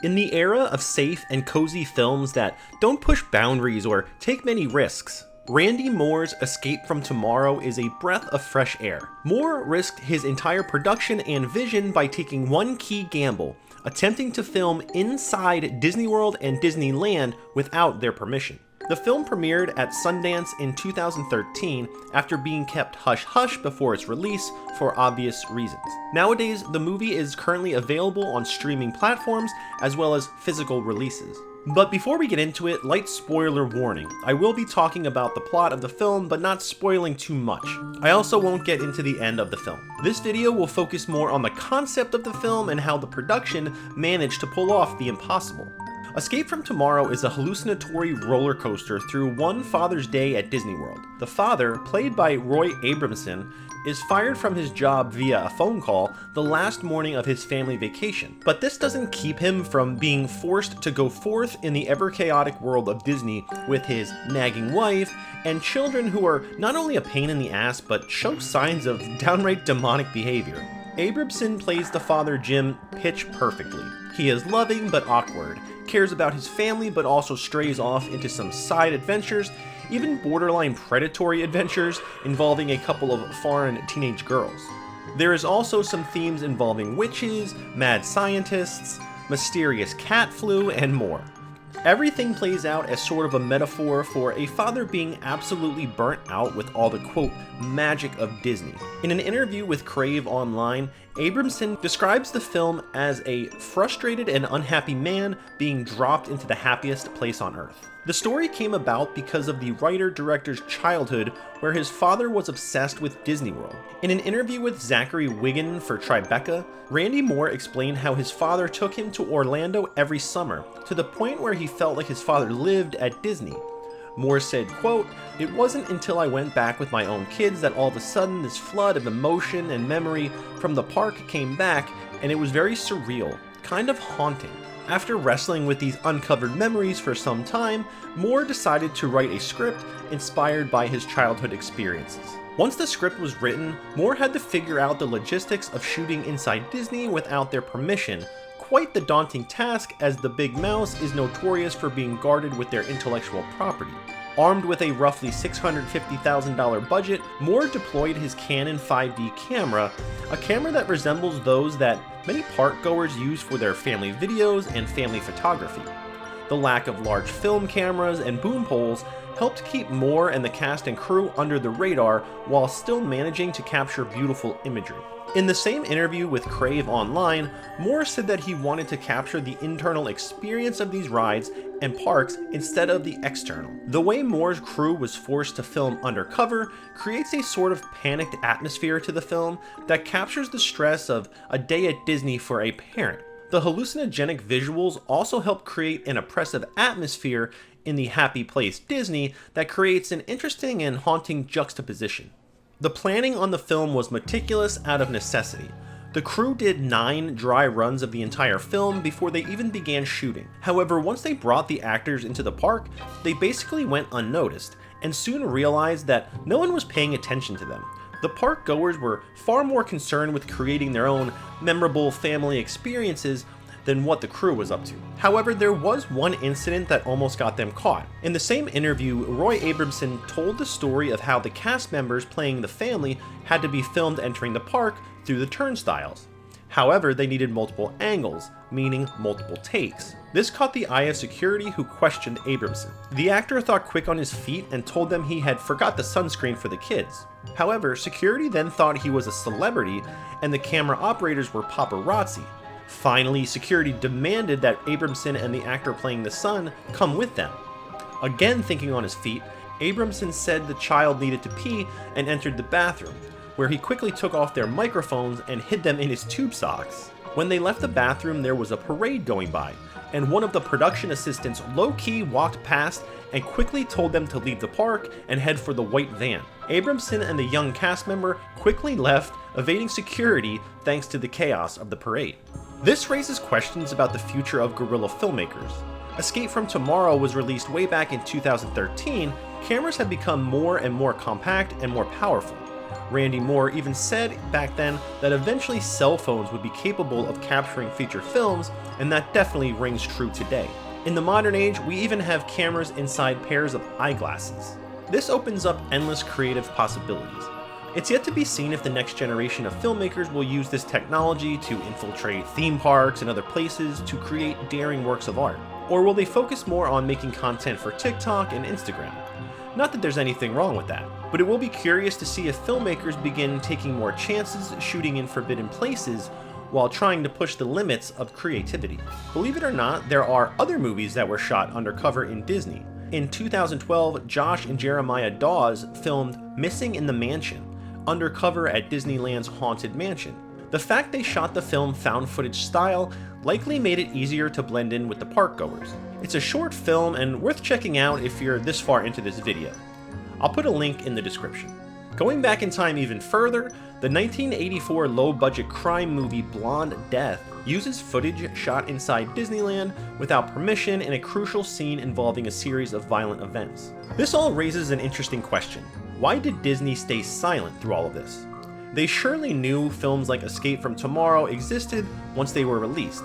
In the era of safe and cozy films that don't push boundaries or take many risks, Randy Moore's Escape from Tomorrow is a breath of fresh air. Moore risked his entire production and vision by taking one key gamble, attempting to film inside Disney World and Disneyland without their permission. The film premiered at Sundance in 2013 after being kept hush-hush before its release for obvious reasons. Nowadays, the movie is currently available on streaming platforms as well as physical releases. But before we get into it, light spoiler warning. I will be talking about the plot of the film, but not spoiling too much. I also won't get into the end of the film. This video will focus more on the concept of the film and how the production managed to pull off the impossible. Escape from Tomorrow is a hallucinatory roller coaster through one Father's Day at Disney World. The father, played by Roy Abramson, is fired from his job via a phone call the last morning of his family vacation. But this doesn't keep him from being forced to go forth in the ever-chaotic world of Disney with his nagging wife and children who are not only a pain in the ass but show signs of downright demonic behavior. Abramson plays the father Jim pitch perfectly. He is loving but awkward, cares about his family but also strays off into some side adventures, even borderline predatory adventures involving a couple of foreign teenage girls. There is also some themes involving witches, mad scientists, mysterious cat flu, and more. Everything plays out as sort of a metaphor for a father being absolutely burnt out with all the quote magic of Disney. In an interview with Crave Online, Abramson describes the film as a frustrated and unhappy man being dropped into the happiest place on earth. The story came about because of the writer-director's childhood where his father was obsessed with Disney World. In an interview with Zachary Wiggin for Tribeca, Randy Moore explained how his father took him to Orlando every summer, to the point where he felt like his father lived at Disney. Moore said, quote, "It wasn't until I went back with my own kids that all of a sudden this flood of emotion and memory from the park came back, and it was very surreal, kind of haunting." After wrestling with these uncovered memories for some time, Moore decided to write a script inspired by his childhood experiences. Once the script was written, Moore had to figure out the logistics of shooting inside Disney without their permission. Quite the daunting task, as the Big Mouse is notorious for being guarded with their intellectual property. Armed with a roughly $650,000 budget, Moore deployed his Canon 5D camera, a camera that resembles those that many park-goers use for their family videos and family photography. The lack of large film cameras and boom poles helped keep Moore and the cast and crew under the radar while still managing to capture beautiful imagery. In the same interview with Crave Online, Moore said that he wanted to capture the internal experience of these rides and parks instead of the external. The way Moore's crew was forced to film undercover creates a sort of panicked atmosphere to the film that captures the stress of a day at Disney for a parent. The hallucinogenic visuals also help create an oppressive atmosphere in the happy place Disney that creates an interesting and haunting juxtaposition. The planning on the film was meticulous out of necessity. The crew did 9 dry runs of the entire film before they even began shooting. However, once they brought the actors into the park, they basically went unnoticed, and soon realized that no one was paying attention to them. The park goers were far more concerned with creating their own memorable family experiences than what the crew was up to. However, there was one incident that almost got them caught. In the same interview, Roy Abramson told the story of how the cast members playing the family had to be filmed entering the park through the turnstiles. However, they needed multiple angles, meaning multiple takes. This caught the eye of security, who questioned Abramson. The actor thought quick on his feet and told them he had forgot the sunscreen for the kids. However, security then thought he was a celebrity and the camera operators were paparazzi. Finally, security demanded that Abramson and the actor playing the son come with them. Again thinking on his feet, Abramson said the child needed to pee and entered the bathroom, where he quickly took off their microphones and hid them in his tube socks. When they left the bathroom, there was a parade going by, and one of the production assistants low-key walked past and quickly told them to leave the park and head for the white van. Abramson and the young cast member quickly left, evading security thanks to the chaos of the parade. This raises questions about the future of guerrilla filmmakers. Escape from Tomorrow was released way back in 2013, cameras have become more and more compact and more powerful. Randy Moore even said back then that eventually cell phones would be capable of capturing feature films, and that definitely rings true today. In the modern age, we even have cameras inside pairs of eyeglasses. This opens up endless creative possibilities. It's yet to be seen if the next generation of filmmakers will use this technology to infiltrate theme parks and other places to create daring works of art. Or will they focus more on making content for TikTok and Instagram? Not that there's anything wrong with that, but it will be curious to see if filmmakers begin taking more chances shooting in forbidden places while trying to push the limits of creativity. Believe it or not, there are other movies that were shot undercover in Disney. In 2012, Josh and Jeremiah Dawes filmed Missing in the Mansion, undercover at Disneyland's Haunted Mansion. The fact they shot the film found footage style likely made it easier to blend in with the park goers. It's a short film and worth checking out if you're this far into this video. I'll put a link in the description. Going back in time even further, the 1984 low-budget crime movie Blonde Death uses footage shot inside Disneyland without permission in a crucial scene involving a series of violent events. This all raises an interesting question. Why did Disney stay silent through all of this? They surely knew films like Escape from Tomorrow existed once they were released,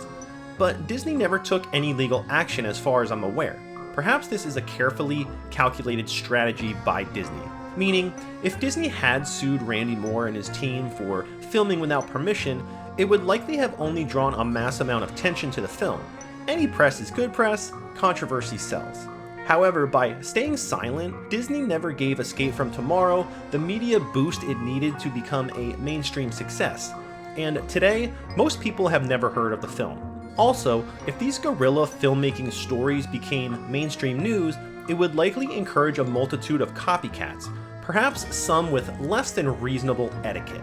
but Disney never took any legal action as far as I'm aware. Perhaps this is a carefully calculated strategy by Disney. Meaning, if Disney had sued Randy Moore and his team for filming without permission, it would likely have only drawn a mass amount of attention to the film. Any press is good press, controversy sells. However, by staying silent, Disney never gave Escape from Tomorrow the media boost it needed to become a mainstream success, and today, most people have never heard of the film. Also, if these guerrilla filmmaking stories became mainstream news, it would likely encourage a multitude of copycats, perhaps some with less than reasonable etiquette.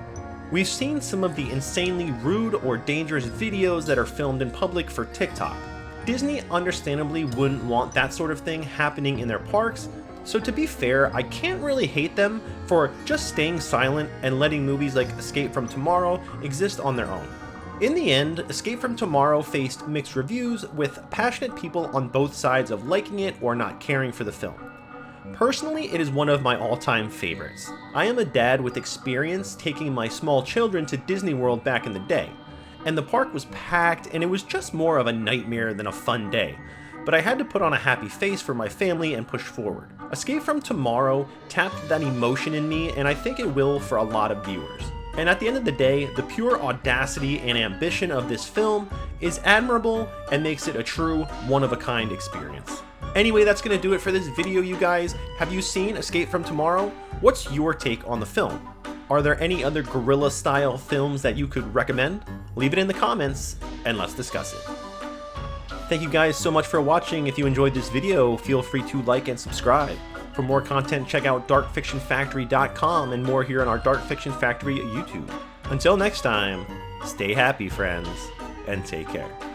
We've seen some of the insanely rude or dangerous videos that are filmed in public for TikTok. Disney understandably wouldn't want that sort of thing happening in their parks, so to be fair, I can't really hate them for just staying silent and letting movies like Escape from Tomorrow exist on their own. In the end, Escape from Tomorrow faced mixed reviews, with passionate people on both sides of liking it or not caring for the film. Personally, it is one of my all-time favorites. I am a dad with experience taking my small children to Disney World back in the day, and the park was packed and it was just more of a nightmare than a fun day, but I had to put on a happy face for my family and push forward. Escape from Tomorrow tapped that emotion in me, and I think it will for a lot of viewers. And at the end of the day, the pure audacity and ambition of this film is admirable and makes it a true one-of-a-kind experience. Anyway, that's going to do it for this video, you guys. Have you seen Escape from Tomorrow? What's your take on the film? Are there any other guerrilla-style films that you could recommend? Leave it in the comments, and let's discuss it. Thank you guys so much for watching. If you enjoyed this video, feel free to like and subscribe. For more content, check out darkfictionfactory.com and more here on our Dark Fiction Factory YouTube. Until next time, stay happy, friends, and take care.